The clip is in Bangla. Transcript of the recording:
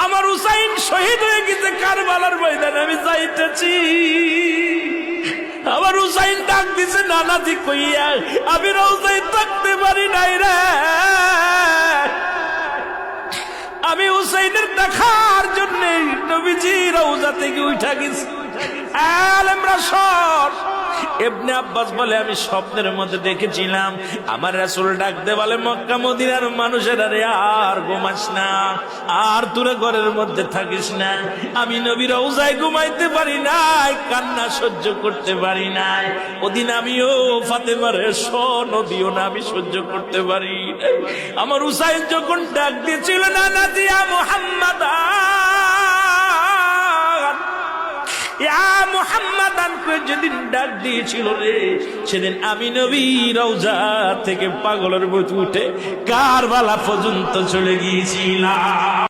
আমার হুসাইন শহীদ হয়ে গেছে কারবালার ময়দানে, আমি যাইতেছি। আমার হুসাইন ডাক দিছে নানাজি কইয়া, আমি রওজায় থাকতে পারি নাই রে, আমি হুসাইনের দেখার জন্য নবীজি রওজা থেকে উঠা গেছি। আলেমরা সর। ইবনে আব্বাস বলে আমি স্বপ্নের মধ্যে দেখেছিলাম আমার রাসূল ডাকতে বলে, মক্কা মদিনার মানুষেরা রে আর ঘুমাস না, আর তোরা ঘরের মধ্যে থাকিস না। আমি নবী রওজায় ঘুমাইতে পারি নাই, কান্না সহ্য করতে পারি নাই। ওদিন আমিও ফাতেমার নদীও না আমি সহ্য করতে পারি। আমার হুসাইন যখন ডাক দিয়েছিল না নাজিয়া মুহাম্মাদ মুহাম্মাদান করে যেদিন ডাক দিয়েছিল রে, সেদিন আমি নবী রওজা থেকে পাগলের মতো উঠে কারবালা পর্যন্ত চলে গিয়েছিলাম।